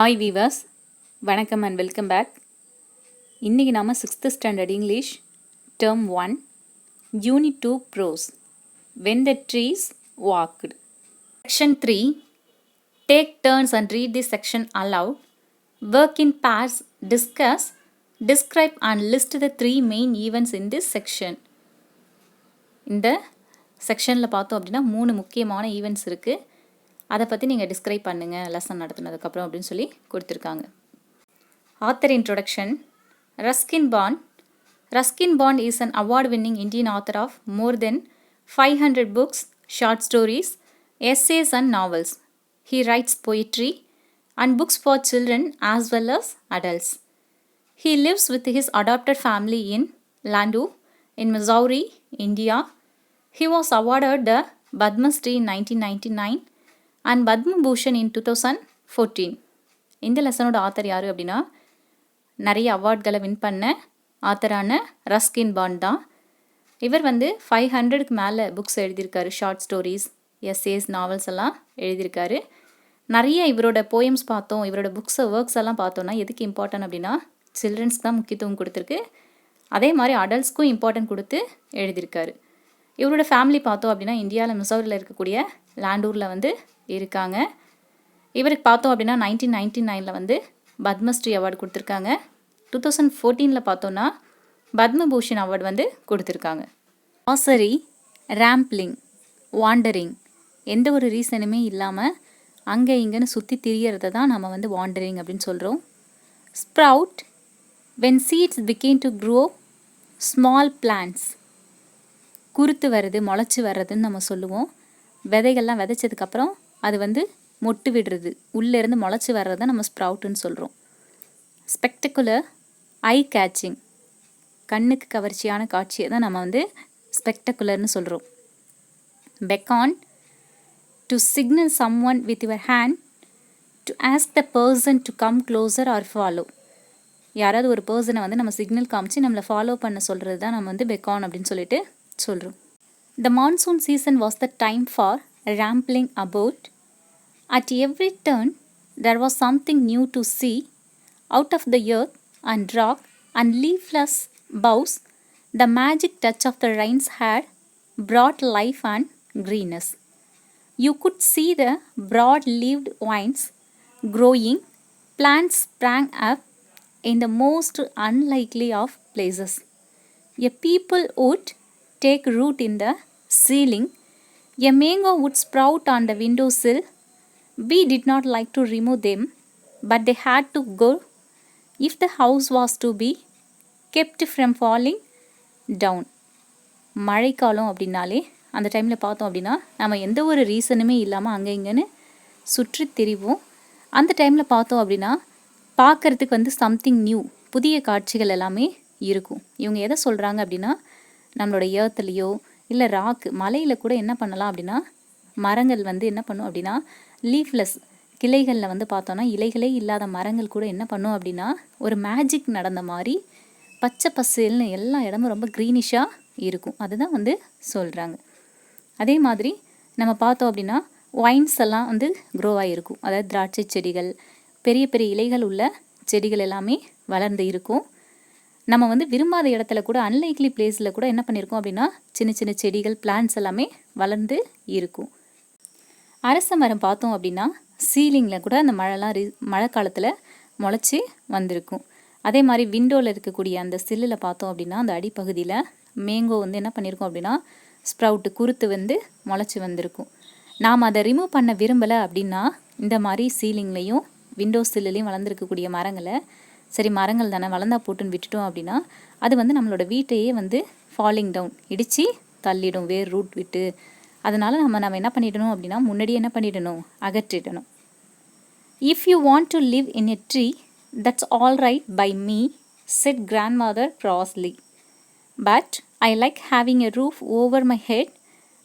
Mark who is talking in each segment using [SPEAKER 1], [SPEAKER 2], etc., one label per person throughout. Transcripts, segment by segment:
[SPEAKER 1] Hi viewers, வணக்கம் and welcome back. இன்றைக்கி நாம் 6th standard English term 1 unit 2 prose when the trees walked. Section 3 take turns and read this section aloud. Work in pairs, discuss, describe and list the 3 main events in this section. இந்த செக்ஷனில் பார்த்தோம் அப்படின்னா 3 முக்கியமான events இருக்குது. அதை பற்றி நீங்கள் describe பண்ணுங்கள் லெசன் நடத்துனதுக்கப்புறம் அப்படின்னு சொல்லி கொடுத்துருக்காங்க. Author introduction. Ruskin Bond is an award winning Indian author of more than 500 books, short stories, essays and novels. He writes poetry and books for children as well as adults. He lives with his adopted family in Landu in Missouri, India. He was awarded the Padma Shri in 1999 and Padma Bhushan in 2014. இந்த லெசனோட author யார் அப்படின்னா நிறைய அவார்ட்களை win பண்ண ஆத்தரான Ruskin bond தான். இவர் 500க்கு மேலே books எழுதியிருக்காரு. Short stories, essays, novels எல்லாம் எழுதியிருக்காரு. நிறைய இவரோட போயம்ஸ் பார்த்தோம், இவரோட ஒர்க்ஸ் எல்லாம் பார்த்தோன்னா எதுக்கு இம்பார்ட்டன்ட் அப்படின்னா சில்ட்ரன்ஸ்க்கு தான் முக்கியத்துவம் கொடுத்துருக்கு. அதே மாதிரி அடல்ட்ஸ்க்கும் இம்பார்ட்டன்ட் கொடுத்து எழுதியிருக்காரு. இவரோட ஃபேமிலி பார்த்தோம் அப்படின்னா இந்தியாவில் மிசௌரியில் இருக்கக்கூடிய லாண்டூரில் இருக்காங்க. இவருக்கு பார்த்தோம் அப்படின்னா 1999 பத்மஸ்ரீ அவார்டு கொடுத்துருக்காங்க. 2014 பார்த்தோன்னா பத்மபூஷன் அவார்டு கொடுத்துருக்காங்க. ஆசரி, ரேம்பிளிங், வாண்டரிங், எந்த ஒரு ரீசனுமே இல்லாமல் அங்கே இங்கேன்னு சுற்றி திரியறதை தான் நம்ம வாண்டரிங் அப்படின்னு சொல்கிறோம். Sprout, when seeds begin to grow small plants, குருத்து வர்றது, முளைச்சி வர்றதுன்னு நம்ம சொல்லுவோம். விதைகள்லாம் விதைச்சதுக்கப்புறம் அது மொட்டு விடுறது, உள்ளேருந்து முளைச்சி வர்றதை நம்ம ஸ்ப்ரவுட்டுன்னு சொல்கிறோம். ஸ்பெக்டகுலர், ஐ கேச்சிங், கண்ணுக்கு கவர்ச்சியான காட்சியை தான் நம்ம ஸ்பெக்டகுலர்னு சொல்கிறோம். Beckon, to signal someone with your hand to ask the person to come closer or follow. யாராவது ஒரு பர்சனை நம்ம சிக்னல் காமிச்சு நம்மளை ஃபாலோ பண்ண சொல்கிறது தான் நம்ம பெக்கான் அப்படின்னு சொல்லிட்டு சொல்கிறோம். The monsoon season was the time for rambling about. At every turn there was something new to see. Out of the earth and rock and leafless boughs, the magic touch of the rains had brought life and greenness. You could see the broad-leaved vines growing. Plants sprang up in the most unlikely of places. A people would take root in the ceiling. A mango would sprout on the windowsill. We did not like to remove them, but they had to go if the house was to be kept from falling down. மழைக்காலம் அப்படின்னாலே அந்த டைமில் பார்த்தோம் அப்படின்னா நம்ம எந்த ஒரு ரீசனுமே இல்லாமல் அங்கே இங்கேன்னு சுற்றி திரிவோம். அந்த டைமில் பார்த்தோம் அப்படின்னா பார்க்குறதுக்கு சம்திங் நியூ, புதிய காட்சிகள் எல்லாமே இருக்கும். இவங்க எதை சொல்கிறாங்க அப்படின்னா நம்மளோட ஏர்த்துலேயோ இல்லை ராக்கு, மலையில் கூட என்ன பண்ணலாம் அப்படின்னா மரங்கள் என்ன பண்ணும் அப்படின்னா லீஃப்லெஸ், கிளைகளில் பார்த்தோன்னா இலைகளே இல்லாத மரங்கள் கூட என்ன பண்ணும் அப்படின்னா ஒரு மேஜிக் நடந்த மாதிரி பச்சை பசேல்னு எல்லா இடமும் ரொம்ப க்ரீனிஷாக இருக்கும். அதுதான் சொல்கிறாங்க. அதே மாதிரி நம்ம பார்த்தோம் அப்படின்னா ஒயின்ஸ் எல்லாம் க்ரோ ஆகிருக்கும். அதாவது திராட்சை செடிகள், பெரிய பெரிய இலைகள் உள்ள செடிகள் எல்லாமே வளர்ந்து இருக்கும். நம்ம விரும்பாத இடத்துல கூட அன்லைக்லி பிளேஸில் கூட என்ன பண்ணியிருக்கோம் அப்படின்னா சின்ன சின்ன செடிகள், பிளான்ட்ஸ் எல்லாமே வளர்ந்து இருக்கும். அரச மரம் பார்த்தோம் அப்படின்னா சீலிங்கில் கூட அந்த மழை காலத்தில் முளைச்சி வந்திருக்கும். அதே மாதிரி விண்டோவில் இருக்கக்கூடிய அந்த சில்லில் பார்த்தோம் அப்படின்னா அந்த அடிப்பகுதியில் மேங்கோ என்ன பண்ணியிருக்கோம் அப்படின்னா ஸ்ப்ரவுட்டு, குருத்து முளைச்சி வந்திருக்கும். நாம் அதை ரிமூவ் பண்ண விரும்பலை அப்படின்னா இந்த மாதிரி சீலிங்லேயும் விண்டோ சில்லையும் வளர்ந்துருக்கக்கூடிய மரங்களை சரி மரங்கள் தானே வளர்ந்தா போட்டுன்னு விட்டுட்டோம் அப்படின்னா அது நம்மளோட வீட்டையே ஃபாலிங் டவுன், இடித்து தள்ளிடும், வேர் ரூட் விட்டு. அதனால் நம்ம என்ன பண்ணிடணும் அப்படின்னா முன்னாடியே என்ன பண்ணிடணும், அகற்றிடணும். If you want to live in a tree that's all right by me, said grandmother crossly. But I like having a roof over my head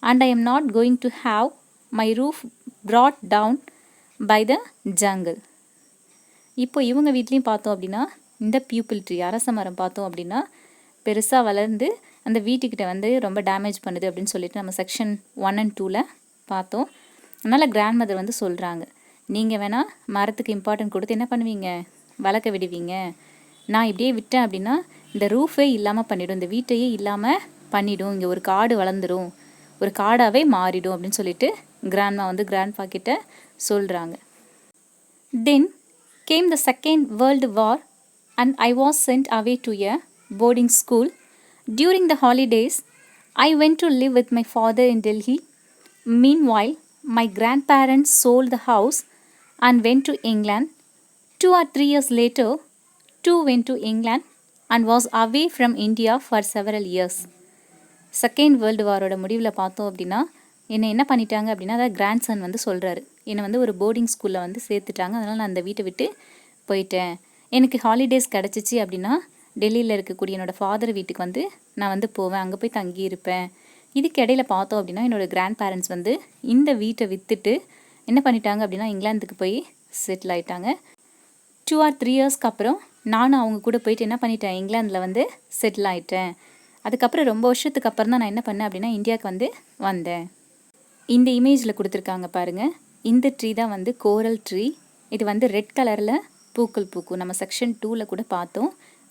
[SPEAKER 1] and I am not going to have my roof brought down by the jungle. இப்போ இவங்க வீட்லேயும் பார்த்தோம் அப்படின்னா இந்த pupil tree, அரச மரம் பார்த்தோம் அப்படின்னா பெருசாக வளர்ந்து அந்த வீட்டுக்கிட்ட ரொம்ப டேமேஜ் பண்ணுது அப்படின்னு சொல்லிட்டு நம்ம செக்ஷன் 1 and 2ல் பார்த்தோம். அதனால் கிராண்ட் மதர் சொல்கிறாங்க, நீங்கள் வேணால் மரத்துக்கு இம்பார்ட்டன்ட் கொடுத்து என்ன பண்ணுவீங்க, வளர்க்க விடுவீங்க. நான் இப்படியே விட்டேன் அப்படின்னா இந்த ரூஃபே இல்லாமல் பண்ணிடும், இந்த வீட்டையே இல்லாமல் பண்ணிடும், இங்கே ஒரு காடு வளர்ந்துடும், ஒரு காடாகவே மாறிடும் அப்படின்னு சொல்லிட்டு கிராண்ட்மா வந்து கிராண்ட்பா கிட்ட சொல்கிறாங்க. Then came the second world war and I was sent away to a boarding school. During the holidays, I went to live with my father in Delhi. Meanwhile, my grandparents sold the house and went to England. 2 or 3 years later, too went to England and was away from India for several years. Second world வாரோட முடிவில் பார்த்தோம் அப்படின்னா என்னை என்ன பண்ணிட்டாங்க அப்படின்னா, அதாவது grand Sun வந்து சொல்கிறாரு, என்னை வந்து ஒரு போர்டிங் ஸ்கூலில் வந்து சேர்த்துட்டாங்க, அதனால் நான் அந்த வீட்டை விட்டு போயிட்டேன். எனக்கு ஹாலிடேஸ் கிடச்சிச்சு அப்படின்னா டெல்லியில் இருக்கக்கூடிய என்னோடய ஃபாதர் வீட்டுக்கு வந்து நான் வந்து போவேன், அங்கே போய் தங்கியிருப்பேன். இதுக்கு இடையில பார்த்தோம் அப்படின்னா என்னோடய கிராண்ட் பேரண்ட்ஸ் வந்து இந்த வீட்டை விற்றுட்டு என்ன பண்ணிட்டாங்க அப்படின்னா இங்கிலாந்துக்கு போய் செட்டில் ஆகிட்டாங்க. 2 or 3 இயர்ஸ்க்கு அப்புறம் நானும் அவங்க கூட போயிட்டு என்ன பண்ணிட்டேன், இங்கிலாந்தில் வந்து செட்டில் ஆகிட்டேன். அதுக்கப்புறம் ரொம்ப வருஷத்துக்கு அப்புறம் தான் நான் என்ன பண்ணேன் அப்படின்னா இந்தியாவுக்கு வந்து வந்தேன். இந்த இமேஜில் கொடுத்துருக்காங்க பாருங்கள், இந்த ட்ரீ தான் வந்து கோரல் ட்ரீ. இது வந்து ரெட் கலரில் பூக்கள் பூக்கும். நம்ம செக்ஷன் 2ல் கூட பார்த்தோம்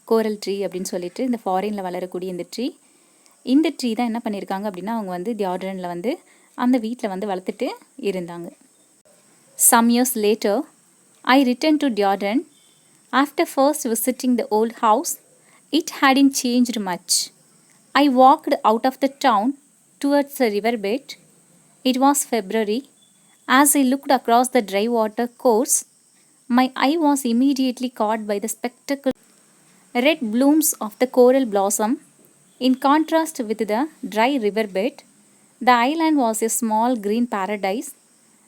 [SPEAKER 1] கோரல் ட்ரீ அப்படின்னு சொல்லிட்டு, இந்த ஃபாரினில் வளரக்கூடிய இந்த ட்ரீ தான் என்ன பண்ணியிருக்காங்க அப்படின்னா அவங்க வந்து தியோடரனில் வந்து அந்த வீட்டில் வந்து வளர்த்துட்டு இருந்தாங்க. Some years later, I returned to Jordan. After first visiting the old house, it hadn't changed much. I walked out of the town towards the riverbed. It was February. As I looked across the dry water course, my eye was immediately caught by the spectacular red blooms of the coral blossom. In contrast with the dry riverbed, the island was a small green paradise.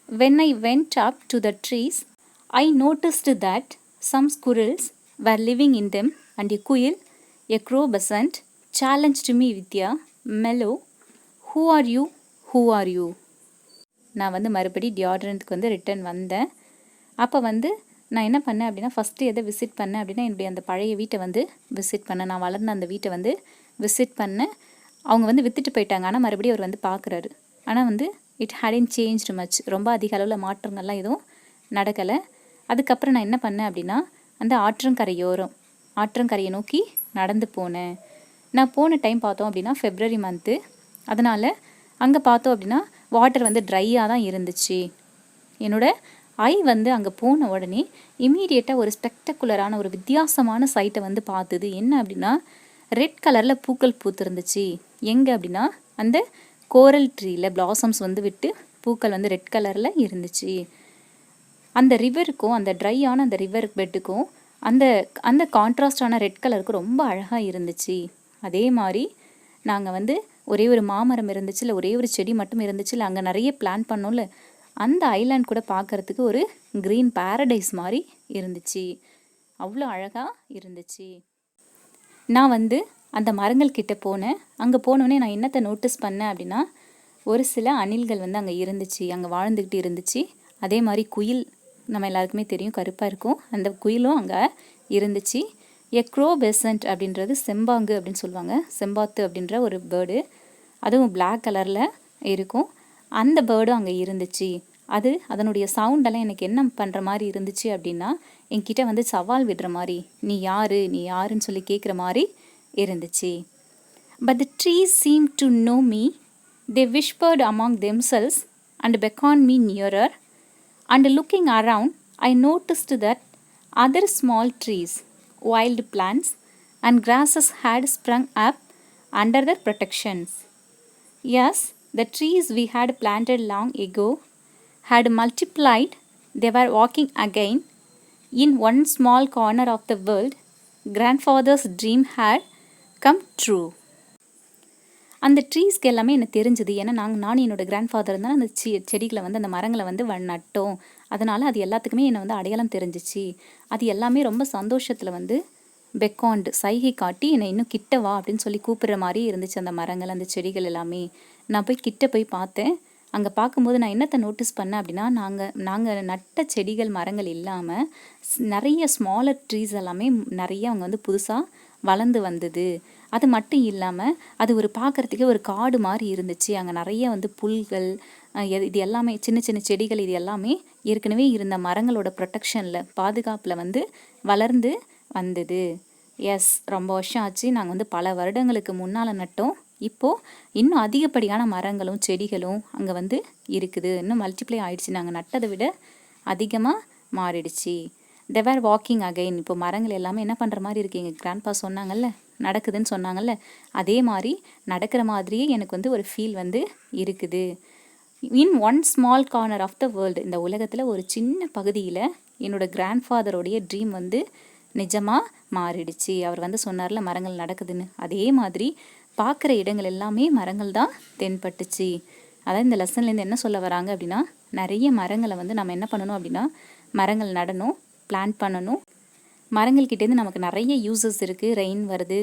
[SPEAKER 1] When I went up to the trees, I noticed that some squirrels were living in them, and a quail, a crow buzzed, challenged me with a mellow, "Who are you? Who are you?" நான் வந்து மறுபடி டியோடரண்ட்க்கு வந்து return வந்தேன். அப்போ வந்து நான் என்ன பண்ணேன் அப்படின்னா ஃபஸ்ட்டு எதை விசிட் பண்ணேன் அப்படின்னா என்னுடைய அந்த பழைய வீட்டை வந்து விசிட் பண்ணேன். நான் வளர்ந்த அந்த வீட்டை வந்து விசிட் பண்ணேன். அவங்க வந்து விற்றுட்டு போயிட்டாங்க, ஆனால் மறுபடியும் அவர் வந்து பார்க்குறாரு. ஆனால் வந்து இட் ஹேடன்ட் சேஞ்ச்டு மச், ரொம்ப அதிக அளவில் மாற்றங்கள்லாம் எதுவும் நடக்கலை. அதுக்கப்புறம் நான் என்ன பண்ணேன் அப்படின்னா அந்த ஆற்றங்கரையை நோக்கி நடந்து போனேன். நான் போன டைம் பார்த்தோம் அப்படின்னா ஃபெப்ரவரி மந்த்து, அதனால் அங்கே பார்த்தோம் அப்படின்னா வாட்டர் வந்து ட்ரையாக தான் இருந்துச்சு. என்னோட ஐ வந்து அங்கே போன உடனே இமீடியட்டாக ஒரு ஸ்பெக்டகுலரான ஒரு வித்தியாசமான சைட்டை வந்து பார்த்துது. என்ன அப்படின்னா ரெட் கலரில் பூக்கள் பூத்துருந்துச்சு. எங்கே அப்படின்னா அந்த கோரல் ட்ரீயில் பிளாசம்ஸ் வந்து விட்டு பூக்கள் வந்து ரெட் கலரில் இருந்துச்சு. அந்த ரிவருக்கும் அந்த ட்ரையான அந்த ரிவர் பெட்டுக்கும் அந்த அந்த கான்ட்ராஸ்டான ரெட் கலருக்கும் ரொம்ப அழகாக இருந்துச்சு. அதே மாதிரி நாங்கள் வந்து ஒரே ஒரு மாமரம் இருந்துச்சு, இல்லை ஒரே ஒரு செடி மட்டும் இருந்துச்சு, இல்லை அங்கே நிறைய பிளான் பண்ணோம்ல, அந்த ஐலாண்ட் கூட பார்க்குறதுக்கு ஒரு க்ரீன் பேரடைஸ் மாதிரி இருந்துச்சு. அவ்வளோ அழகாக இருந்துச்சு. நான் வந்து அந்த மரங்கள் கிட்ட போனேன். அங்கே போனோடனே நான் என்னத்தை நோட்டீஸ் பண்ணேன் அப்படின்னா ஒரு சில அணில்கள் வந்து அங்கே இருந்துச்சு, அங்கே வாழ்ந்துக்கிட்டு இருந்துச்சு. அதே மாதிரி குயில், நம்ம எல்லாருக்குமே தெரியும் கருப்பாக இருக்கும், அந்த குயிலும் அங்கே இருந்துச்சு. எ க்ரோ பெசன்ட் அப்படின்றது செம்பாங்கு அப்படின்னு சொல்லுவாங்க, செம்பாத்து அப்படின்ற ஒரு பேர்டு, அதுவும் பிளாக் கலரில் இருக்கும். அந்த பேர்டும் அங்கே இருந்துச்சு. அதனுடைய சவுண்டெல்லாம் எனக்கு என்ன பண்ணுற மாதிரி இருந்துச்சு அப்படின்னா என்கிட்ட வந்து சவால் விடுற மாதிரி, நீ யாருன்னு சொல்லி கேட்குற மாதிரி இருந்துச்சு. But the trees seemed to know me. They whispered among themselves and beckoned me nearer. And looking around, I noticed that other small trees, wild plants, and grasses had sprung up under their protections. Yes, the trees we had planted long ago had multiplied. They were walking again. In one small corner of the world, grandfather's dream had come true. அந்த ட்ரீஸ்க்கு எல்லாமே எனக்கு தெரிஞ்சுது. ஏன்னா நானும் என்னோடய grandfather இருந்தால் அந்த செடிகளை வந்து அந்த மரங்களை வந்து நட்டோம். அதனால் அது எல்லாத்துக்குமே என்னை வந்து அடையாளம் தெரிஞ்சிச்சு. அது எல்லாமே ரொம்ப சந்தோஷத்தில் வந்து பெக்காண்டு சைகை காட்டி என்னை இன்னும் கிட்ட வா அப்படின்னு சொல்லி கூப்பிட்ற மாதிரி இருந்துச்சு அந்த மரங்கள், அந்த செடிகள் எல்லாமே. நான் போய் கிட்ட போய் பார்த்தேன். அங்கே பார்க்கும்போது நான் என்னத்தை நோட்டீஸ் பண்ணேன் அப்படின்னா நாங்கள் நட்ட செடிகள் மரங்கள் இல்லாமல் நிறைய ஸ்மாலர் ட்ரீஸ் எல்லாமே நிறைய அவங்க வந்து புதுசாக வளர்ந்து வந்தது. அது மட்டும் இல்லாமல் அது ஒரு பார்க்குறதுக்கே ஒரு காடு மாதிரி இருந்துச்சு. அங்கே நிறைய வந்து புல்கள், இது எல்லாமே சின்ன சின்ன செடிகள், இது எல்லாமே ஏற்கனவே இருந்த மரங்களோட ப்ரொடெக்ஷனில், பாதுகாப்பில் வந்து வளர்ந்து வந்தது. எஸ், ரொம்ப வருஷம் ஆச்சு. நாங்கள் வந்து பல வருடங்களுக்கு முன்னால் நட்டோம். இப்போது இன்னும் அதிகப்படியான மரங்களும் செடிகளும் அங்கே வந்து இருக்குது. இன்னும் மல்டிப்ளை ஆயிடுச்சு. நாங்கள் நட்டதை விட அதிகமாக மாறிடுச்சு. தேர் வாக்கிங் அகைன். இப்போ மரங்கள் எல்லாமே என்ன பண்ணுற மாதிரி இருக்குது. எங்கள் கிராண்ட்பா சொன்னாங்கல்ல, நடக்குதுன்னு சொன்னாங்கல்ல, அதே மாதிரி நடக்கிற மாதிரியே எனக்கு வந்து ஒரு ஃபீல் வந்து இருக்குது. In one small corner of the world. இந்த உலகத்தில் ஒரு சின்ன பகுதியில் என்னோடய கிராண்ட்ஃபாதரோடைய ட்ரீம் வந்து நிஜமாக மாறிடுச்சு. அவர் வந்து சொன்னார்ல மரங்கள் நடக்குதுன்னு, அதே மாதிரி பார்க்குற இடங்கள் எல்லாமே மரங்கள் தான் தென்பட்டுச்சு. அதாவது இந்த லெசன்லேருந்து என்ன சொல்ல வராங்க அப்படின்னா, நிறைய மரங்களை வந்து நம்ம என்ன பண்ணணும் அப்படின்னா, மரங்கள் நடணும், பிளான்ட் பண்ணணும். மரங்கள்கிட்டேருந்து நமக்கு நிறைய யூசஸ் இருக்குது. ரெயின் வருது,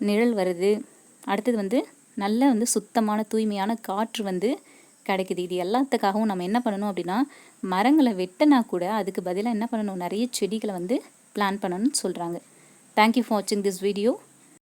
[SPEAKER 1] நிழல் வருது, அடுத்தது வந்து நல்ல வந்து சுத்தமான தூய்மையான காற்று வந்து கிடைக்குது. இது எல்லாத்துக்காகவும் நம்ம என்ன பண்ணணும் அப்படின்னா, மரங்களை வெட்டினா கூட அதுக்கு பதிலாக என்ன பண்ணணும், நிறைய செடிகளை வந்து பிளான் பண்ணணும்னு சொல்கிறாங்க. தேங்க்யூ ஃபார் வாட்சிங் திஸ் வீடியோ.